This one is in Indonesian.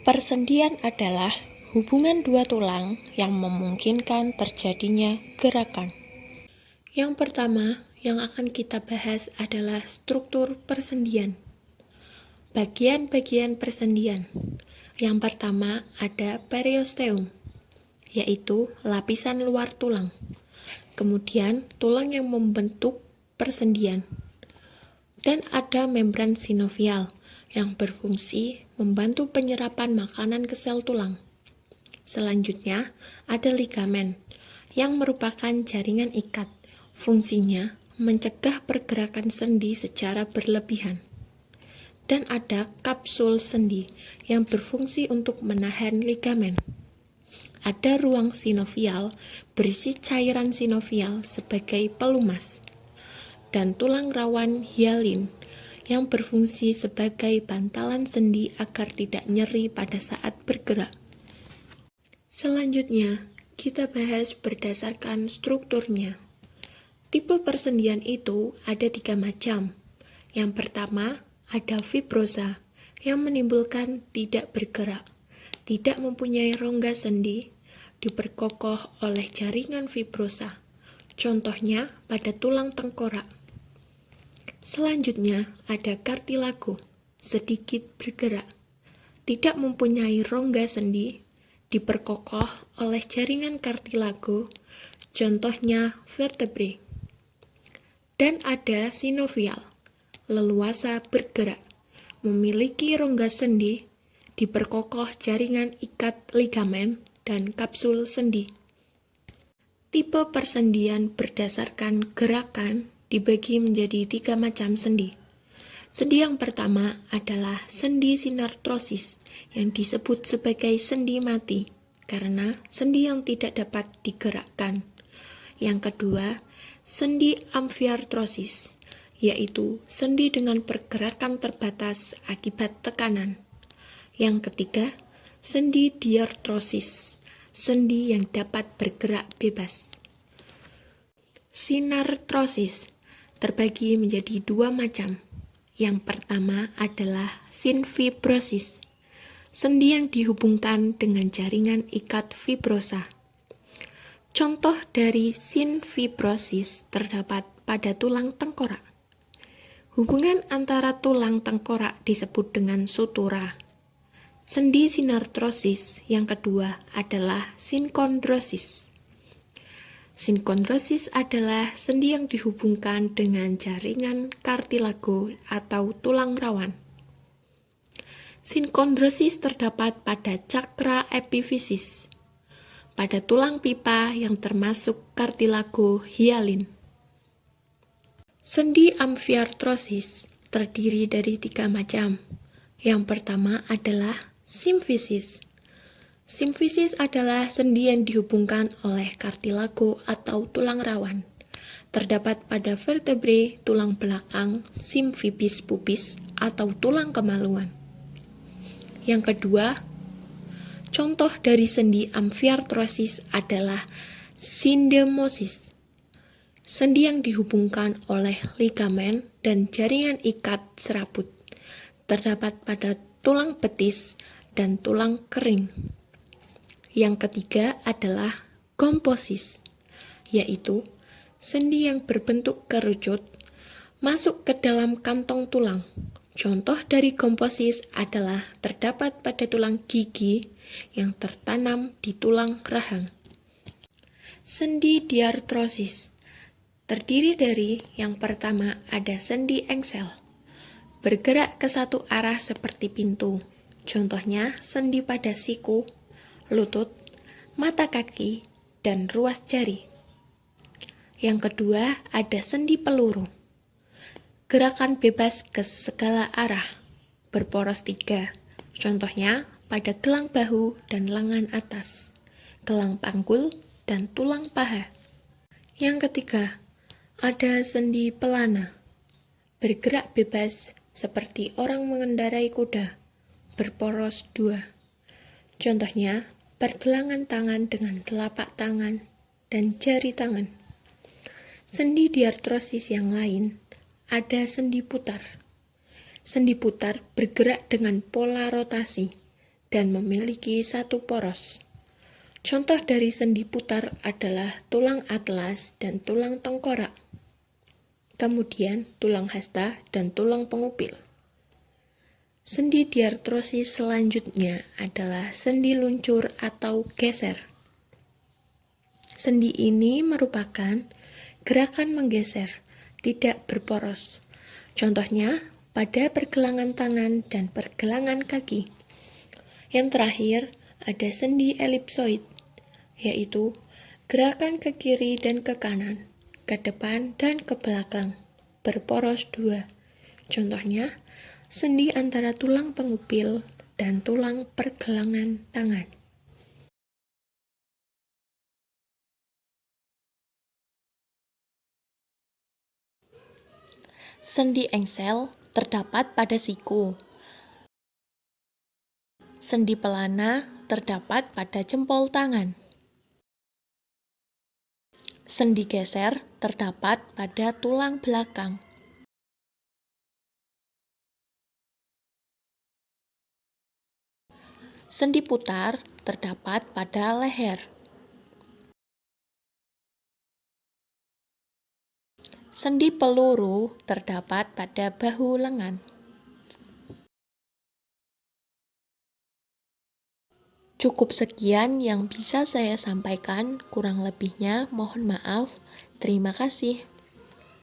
Persendian adalah hubungan dua tulang yang memungkinkan terjadinya gerakan. Yang pertama yang akan kita bahas adalah struktur persendian. Bagian-bagian persendian. Yang pertama ada periosteum, yaitu lapisan luar tulang. Kemudian tulang yang membentuk persendian. Dan ada membran sinovial yang berfungsi membantu penyerapan makanan ke sel tulang. Selanjutnya, ada ligamen yang merupakan jaringan ikat. Fungsinya mencegah pergerakan sendi secara berlebihan. Dan ada kapsul sendi yang berfungsi untuk menahan ligamen. Ada ruang sinovial berisi cairan sinovial sebagai pelumas. Dan tulang rawan hialin yang berfungsi sebagai bantalan sendi agar tidak nyeri pada saat bergerak. Selanjutnya, kita bahas berdasarkan strukturnya. Tipe persendian itu ada 3 macam. Yang pertama, ada fibrosa yang menimbulkan tidak bergerak, tidak mempunyai rongga sendi, diperkokoh oleh jaringan fibrosa. Contohnya pada tulang tengkorak. Selanjutnya ada kartilago, sedikit bergerak, tidak mempunyai rongga sendi, diperkokoh oleh jaringan kartilago, contohnya vertebrae. Dan ada sinovial, leluasa bergerak, memiliki rongga sendi, diperkokoh jaringan ikat ligamen dan kapsul sendi. Tipe persendian berdasarkan gerakan dibagi menjadi 3 macam sendi. Sendi yang pertama adalah sendi sinartrosis yang disebut sebagai sendi mati karena sendi yang tidak dapat digerakkan. Yang kedua, sendi amfiartrosis, yaitu sendi dengan pergerakan terbatas akibat tekanan. Yang ketiga, sendi diartrosis, sendi yang dapat bergerak bebas. Sinartrosis terbagi menjadi 2 macam. Yang pertama adalah sinfibrosis, sendi yang dihubungkan dengan jaringan ikat fibrosa. Contoh dari sinfibrosis terdapat pada tulang tengkorak. Hubungan antara tulang tengkorak disebut dengan sutura. Sendi sinartrosis yang kedua adalah sinkondrosis. Sinkondrosis adalah sendi yang dihubungkan dengan jaringan kartilago atau tulang rawan. Sinkondrosis terdapat pada cakra epifisis, pada tulang pipa yang termasuk kartilago hialin. Sendi amfiartrosis terdiri dari 3 macam. Yang pertama adalah simfisis. Simfisis adalah sendi yang dihubungkan oleh kartilago atau tulang rawan. Terdapat pada vertebrae tulang belakang simfibis pubis atau tulang kemaluan. Yang kedua, contoh dari sendi amfiartrosis adalah sindemosis. Sendi yang dihubungkan oleh ligamen dan jaringan ikat serabut. Terdapat pada tulang betis dan tulang kering. Yang ketiga adalah gomposis, yaitu sendi yang berbentuk kerucut masuk ke dalam kantong tulang. Contoh dari gomposis adalah terdapat pada tulang gigi yang tertanam di tulang rahang. Sendi diartrosis terdiri dari yang pertama ada sendi engsel, bergerak ke satu arah seperti pintu. Contohnya sendi pada siku, lutut, mata kaki, dan ruas jari. Yang kedua, ada sendi peluru. Gerakan bebas ke segala arah, berporos 3. Contohnya pada gelang bahu dan lengan atas, gelang panggul, dan tulang paha. Yang ketiga, ada sendi pelana. Bergerak bebas seperti orang mengendarai kuda, berporos 2. Contohnya, pergelangan tangan dengan telapak tangan dan jari tangan. Sendi diartrosis yang lain ada sendi putar. Sendi putar bergerak dengan pola rotasi dan memiliki satu poros. Contoh dari sendi putar adalah tulang atlas dan tulang tengkorak. Kemudian tulang hasta dan tulang pengupil. Sendi diartrosis selanjutnya adalah sendi luncur atau geser. Sendi ini merupakan gerakan menggeser, tidak berporos. Contohnya pada pergelangan tangan dan pergelangan kaki. Yang terakhir ada sendi elipsoid, yaitu gerakan ke kiri dan ke kanan, ke depan dan ke belakang, berporos dua. Contohnya, sendi antara tulang pengupil dan tulang pergelangan tangan. Sendi engsel terdapat pada siku. Sendi pelana terdapat pada jempol tangan. Sendi geser terdapat pada tulang belakang. Sendi putar terdapat pada leher. Sendi peluru terdapat pada bahu lengan. Cukup sekian yang bisa saya sampaikan, kurang lebihnya mohon maaf. Terima kasih.